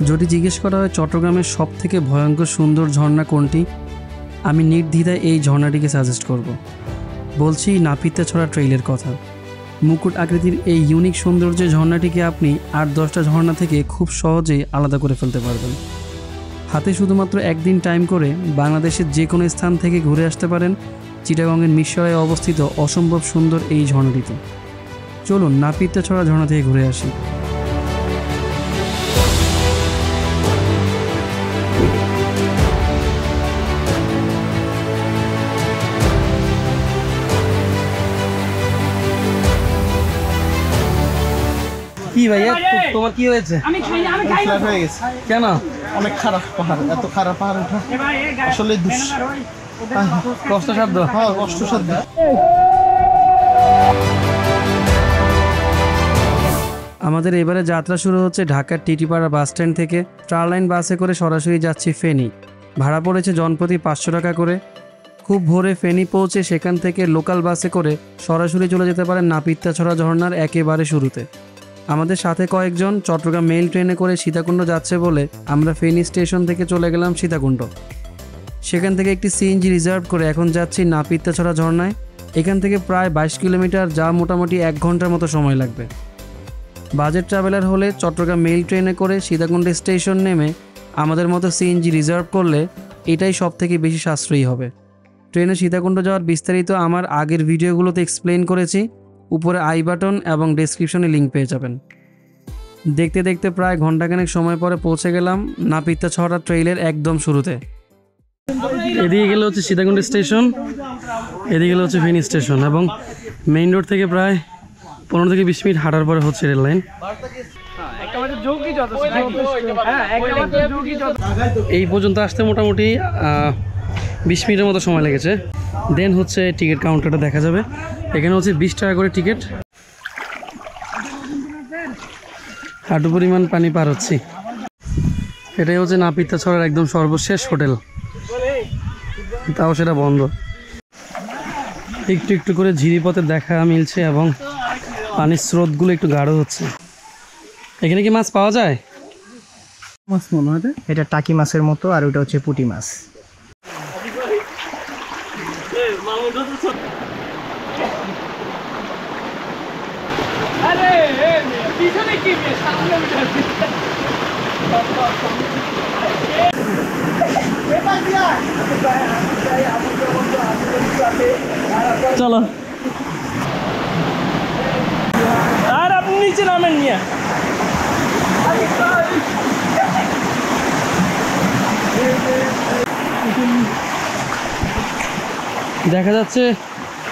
যদি জিজ্ঞেস করা হয় চট্টগ্রামের সবথেকে ভয়ঙ্কর সুন্দর ঝর্ণা কোনটি, আমি নির্দ্বিধায় এই ঝর্ণাটিকে সাজেস্ট করব। বলছি নাপিতাছড়া ট্রেইলের কথা। মুকুট আকৃতির এই ইউনিক সৌন্দর্যের ঝর্ণাটিকে আপনি 8-10টা ঝর্ণা থেকে খুব সহজেই আলাদা করে ফেলতে পারবেন। হাতে শুধুমাত্র একদিন টাইম করে বাংলাদেশের যে কোনো স্থান থেকে ঘুরে আসতে পারেন চিটাগংয়ের মিরসরাইয়ে অবস্থিত অসম্ভব সুন্দর এই ঝর্ণাটিতে। চলুন নাপিতাছড়া ঝর্ণা থেকে ঘুরে আসি। কি ভাইয়া, তোমার কি হয়েছে? কেন? অনেক খারাপ পাহাড়, এত খারাপ পাহাড় ওঠা আসলে কষ্টসাধ্য। হ্যাঁ, কষ্টসাধ্য। আমাদের এবারে যাত্রা শুরু হচ্ছে ঢাকার টিটিপাড়া বাস স্ট্যান্ড থেকে। স্টারলাইন বাসে করে সরাসরি যাচ্ছি ফেনী। ভাড়া পড়েছে জনপ্রতি 500 টাকা করে। খুব ভোরে ফেনী পৌঁছে সেখান থেকে লোকাল বাসে করে সরাসরি চলে যেতে পারেন নাপিতাছড়া ঝর্ণার একেবারে শুরুতে। আমাদের সাথে কয়েকজন চট্টগ্রাম মেইল ট্রেনে করে সীতাকুণ্ড যাচ্ছে বলে আমরা ফেনী স্টেশন থেকে চলে গেলাম সীতাকুণ্ড। সেখান থেকে একটি সিএনজি রিজার্ভ করে এখন যাচ্ছি নাপিতাছড়া ঝর্ণায়। এখান থেকে প্রায় 22 কিলোমিটার, যা মোটামুটি 1 ঘন্টার মতো সময় লাগবে। বাজেট ট্রাভেলার হলে চট্টগ্রাম মেইল ট্রেনে করে সীতাকুণ্ড স্টেশন নেমে আমাদের মতো সিএনজি রিজার্ভ করলে এটাই সবথেকে বেশি সাশ্রয়ী হবে। ট্রেনে সীতাকুণ্ড যাওয়ার বিস্তারিত আমার আগের ভিডিওগুলোতে এক্সপ্লেন করেছি, উপরে আই বাটন এবং ডেসক্রিপশনে লিঙ্ক পেয়ে যাবেন। দেখতে দেখতে প্রায় ঘন্টাখানেক সময় পরে পৌঁছে গেলাম নাপিতাছড়া ট্রেইলের একদম শুরুতে। এদিকে গেলে হচ্ছে সীতাকুণ্ড স্টেশন, এদিকে গেলে হচ্ছে ফেনী স্টেশন, এবং মেইন রোড থেকে প্রায় 15 থেকে 20 মিনিট হাঁটার পরে হচ্ছে রেল লাইন। এই পর্যন্ত আসতে মোটামুটি 20 মিনিটের মতো সময় লেগেছে। দেন হচ্ছে টিকিট কাউন্টারটা দেখা যাবে। এখানে হচ্ছে 20 টাকা করে টিকিট। হাঁটু পরিমাণ পানি পার হচ্ছি। এটাই হচ্ছে নাপিতাছড়ার একদম সর্বশেষ হোটেল, তাও সেটা বন্ধ। একটু একটু করে ঝিরিপথে দেখা মিলছে এবং পানির স্রোতগুলো একটু গাঢ় হচ্ছে। এখানে কি মাছ পাওয়া যায়? মাছ মনে হয় এটা টাকি মাছের মতো, আর ওটা হচ্ছে পুঁটি মাছ। চলো, আর আপনি নিচে নামেন নিয়ে। দেখা যাচ্ছে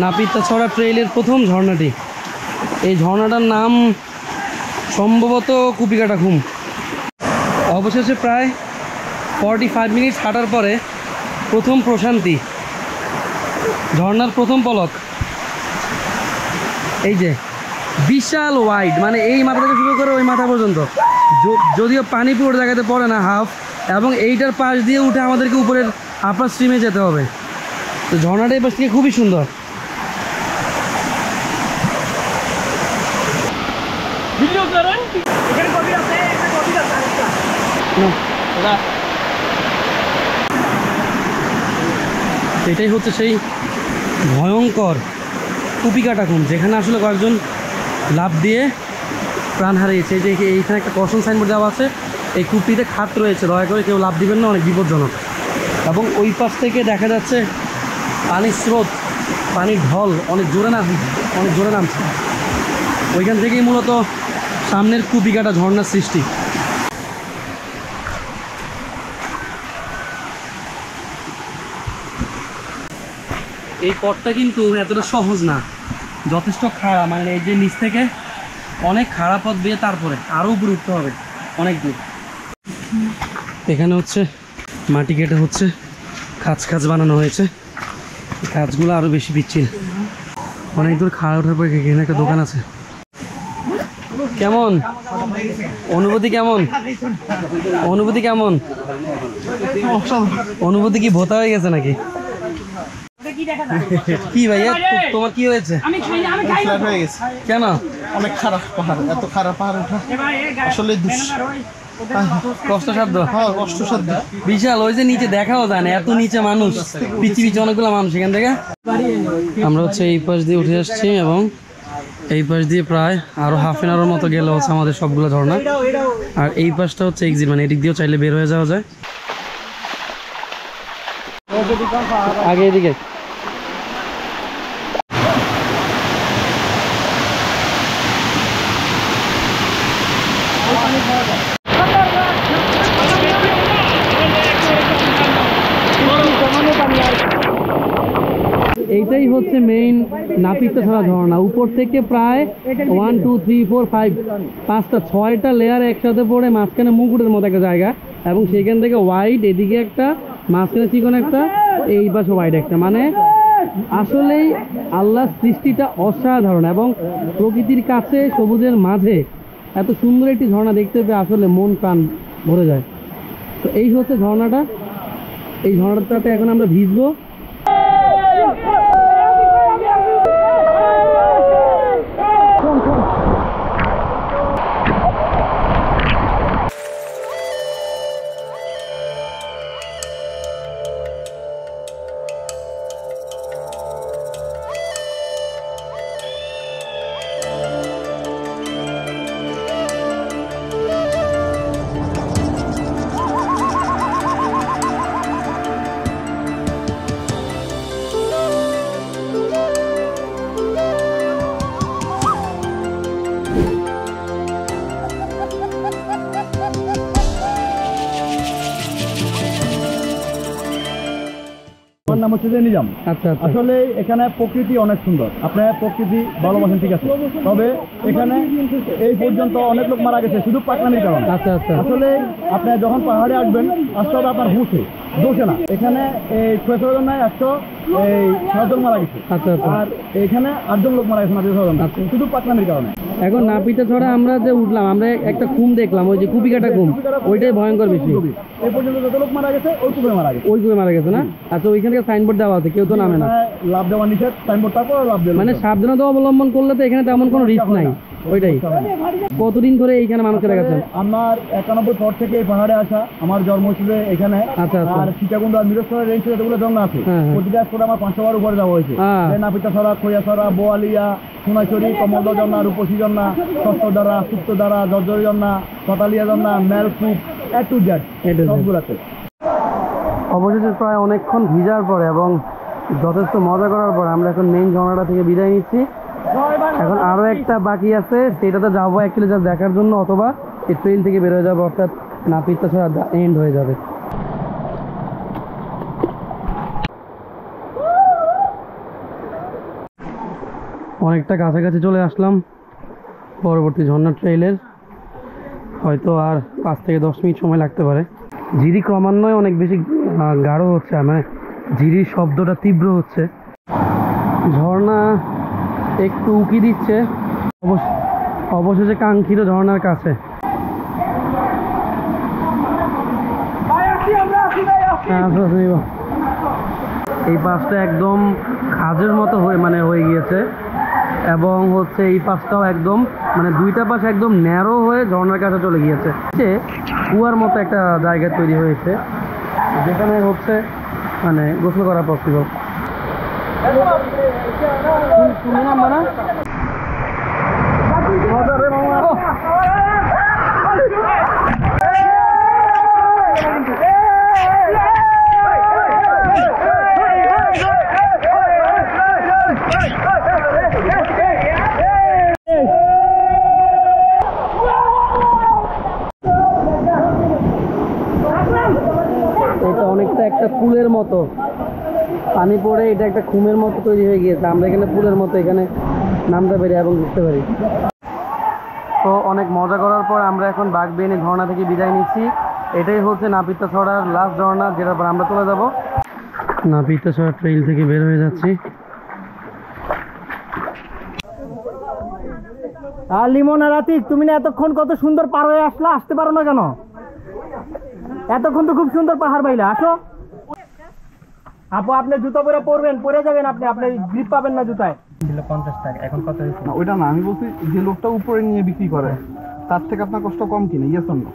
নাপিতাছড়া ট্রেইলের প্রথম ঝর্ণাটি। এই ঝর্ণাটার নাম সম্ভবত কুপিকাটা ঘুম। অবশেষে প্রায় 45 মিনিট হাঁটার পরে প্রথম প্রশান্তি, ঝর্ণার প্রথম পলক। এই যে বিশাল ওয়াইড, মানে এই মাথা থেকে শুরু করে ওই মাথা পর্যন্ত, যদিও পানি পুরো জায়গাতে পড়ে না, হাফ, এবং এইটার পাশ দিয়ে উঠে আমাদেরকে উপরের আপার স্ট্রিমে যেতে হবে। তো ঝর্ণাটা এই পাশ থেকে খুবই সুন্দর। এটাই হচ্ছে সেই ভয়ঙ্কর কুপিকাটা ঘুম, যেখানে আসলে কয়েকজন লাফ দিয়ে প্রাণ হারিয়েছে। যে এইখানে একটা কশন সাইনবোর্ড দেওয়া আছে, এই কূপটিতে খাত রয়েছে, দয়া করে কেউ লাফ দিবেন না, অনেক বিপজ্জনক। এবং ওই পাশ থেকে দেখা যাচ্ছে পানির স্রোত, পানির ঢল অনেক জোরে নামছে। ওইখান থেকেই মূলত সামনের কুপিকাটা ঝর্ণার সৃষ্টি। এই পথটা কিন্তু এতটা সহজ না, যথেষ্ট খাড়া, মানে এই যে নিচ থেকে অনেক খাড়া পথ বেয়ে তারপরে আরও উপরে উঠতে হবে অনেক দূর। এখানে হচ্ছে মাটি কেটে হচ্ছে খাঁজ বানানো হয়েছে। খাঁজগুলো আরও বেশি পিচ্ছিল। অনেক দূর খাড়া ওঠার পরে এখানে একটা দোকান আছে। কেমন অনুভূতি? অনুভূতি কি ভোতা হয়ে গেছে নাকি? কি ভাইয়া, তোমার কি হয়েছে? হয়ে গেছে। কেন? অনেক খারাপ পাহাড়, এত খারাপ পাহাড় ওঠা আসলে কষ্টসাধ্য, হ্যাঁ কষ্টসাধ্য। বিশাল। ওই যে নিচে দেখাও যায় না, এত নিচে মানুষ, পৃথিবীতে অনেকগুলো মানুষ। এখান থেকে আমরা হচ্ছে এই পাশ দিয়ে উঠে আসছি এবং এই পাশ দিয়ে প্রায় আরো হাফ এন আওয়ার মতো গেলে হচ্ছে আমাদের সবগুলো ঝর্ণা। আর এই পাশটা হচ্ছে এক্সিট, মানে এদিক দিয়েও চাইলে বের হয়ে যাওয়া যায়। আগে এদিকে এইটাই হচ্ছে মেইন নাপিতছড়া ঝর্ণা। উপর থেকে প্রায় 1 2 3 4 5 5টা 6টা লেয়ার একসাথে পড়ে মাঝখানে মুকুটের মতো একটা জায়গা, এবং সেখান থেকে হোয়াইট এদিকে একটা, মাঝখানে চিকন একটা, এই পাশে হোয়াইট একটা। মানে আসলেই আল্লাহর সৃষ্টিটা অসাধারণ, এবং প্রকৃতির কাছে সবুজের মাঝে এত সুন্দর একটি ঝর্ণা দেখতে পেয়ে আসলে মন প্রাণ ভরে যায়। তো এই হচ্ছে ঝর্ণাটা। এই ঝর্ণাটাতে এখন আমরা ভিজবো। আমার নাম হচ্ছে নিজাম। আচ্ছা আচ্ছা। আসলে এখানে প্রকৃতি অনেক সুন্দর, আপনার প্রকৃতি ভালোবাসেন ঠিক আছে, তবে এখানে এই পর্যন্ত অনেক লোক মারা গেছে শুধু পাকনামির কারণে। আচ্ছা আচ্ছা। আসলে আপনি যখন পাহাড়ে আসবেন আসতে হবে আপনার হুঁশে, দোষে না। এখানে এই 6 জন নাই 100 জন মারা গেছে। আচ্ছা আচ্ছা। আর এখানে 8 জন লোক মারা গেছে, 6 জন শুধু পাকনামির কারণে। এখন নাপিতছড়া আমরা যে উঠলাম, আমরা একটা খুম দেখলাম, ওই যে কুপিকাটা খুম, ওইটাই ভয়ঙ্কর বেশি। এই পর্যন্ত যত লোক মারা গেছে ওই কুপে মারা গেছে। ওই কুপে মারা গেছে না? আচ্ছা, ওইখানে সাইনবোর্ড দেওয়া আছে, কেউ তো নামে না। লাভ দেওয়া নিষেধ, সাইনবোর্ড তারপর লাভ দেওয়া মানে সাবধানতা অবলম্বন করলে তো এখানে তেমন কোনো রিস্ক নাই। ওইটাই। কতদিন ধরে এইখানে মানুষেরা গেছেন? আমার 91 পর থেকে এই পাহাড়ে আসা, আমার জন্ম ছিল এখানে। আচ্ছা আচ্ছা। আর সীতাকুণ্ড আর মিরসরা রেঞ্জ যতগুলো জন্ম আছে প্রতিটা করে আমার 500 বার উপরে যাওয়া হয়েছে। নাপিতাছড়া, খৈয়াছড়া, বোয়ালিয়া, সোনাইছড়ি, কমলদ ঝর্ণা, রূপসী ঝর্ণা, ষষ্ঠধারা, সুপ্তধারা, জর্জরি ঝর্ণা, সতালিয়া ঝর্ণা, মেলকুপ, A to Z সবগুলাতে। অবশেষে প্রায় অনেকক্ষণ ভিজার পরে এবং যথেষ্ট মজা করার পরে আমরা এখন মেইন ঝর্ণাটা থেকে বিদায় নিচ্ছি। এখন আরো একটা বাকি আছে, সেটাতে যাবো অ্যাকচুয়ালি যা দেখার জন্য, অথবা এই ট্রেইল থেকে বের হয়ে যাবো, অর্থাৎ নাপিতছড়া এন্ড হয়ে যাবে। অনেকটা কাছাকাছি চলে আসলাম পরবর্তী ঝর্ণা ট্রেইলের। হয়তো আর 5 থেকে 10 মিনিট সময় লাগতে পারে। ঝিরি ক্রমান্বয়ে অনেক বেশি গাঢ় হচ্ছে, মানে ঝিরির শব্দটা তীব্র হচ্ছে। ঝর্ণা একটু উকি দিচ্ছে, অবশেষে কাঙ্ক্ষিত ঝর্ণার কাছে। এই পাশটা একদম খাজের মতো হয়ে গিয়েছে, এবং হচ্ছে এই পাশটাও একদম, মানে দুইটা পাশ একদম ন্যারো হয়ে ঝর্ণার কাছে চলে গিয়েছে। কুয়ার মতো একটা জায়গা তৈরি হয়েছে, যেখানে হচ্ছে মানে গোসল করা পসিবল। এটা অনেকটা একটা পুলের মতো পানি পড়ে, এটা একটা খুমের মতো তৈরি হয়ে গিয়েছে। আমরা এখানে পুলের মতো এখানে নামতে পারি এবং ঘুরতে পারি। তো অনেক মজা করার পর আমরা এখন বাগবেনী ঝর্ণা থেকে বিদায় নিচ্ছি। এটাই হচ্ছে নাপিতছড়ার লাস্ট ঝর্ণা, যেটার পর আমরা চলে যাব। নাপিতছড়া ট্রেইল থেকে বের হয়ে যাচ্ছি। আর লিমন আর আতিক, তুমি না এতক্ষণ কত সুন্দর পার হয়ে আসলা, আসতে পারো না কেন? এতক্ষণ তো খুব সুন্দর পাহাড় পাইলা, আসো। আপু আপনি জুতো পরে পরবেন, পরে যাবেন, আপনি গ্রিপ পাবেন না জুতায়। 50 টাকা এখন কত হয়েছে? ওইটা না, আমি বলছি যে লোকটা উপরে নিয়ে বিক্রি করে তার থেকে আপনার কষ্ট কম কিনা, ইয়েস অর নো?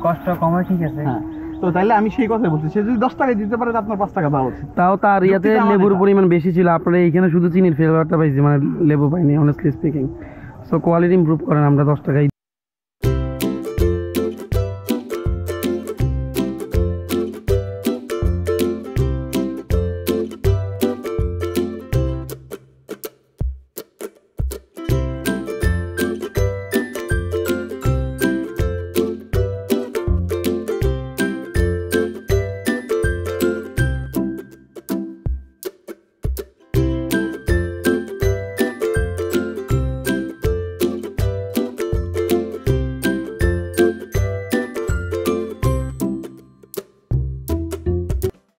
কষ্ট কম হয় ঠিক আছে। হ্যাঁ, তো তাইলে আমি সেই কথাই বলছি, সে যদি 10 টাকায় দিতে পারে তো আপনার 5 টাকা দেওয়া উচিত। তাও তার ইয়াতে যুক্তিটা আমার লেবুর এটা। পরিমাণ বেশি ছিল, আপনারা এইখানে শুধু চিনির ফ্লেভারটা পাইছি, মানে লেবু পাইনি honestly speaking. So quality improve করেন, আমরা 10 টাকায়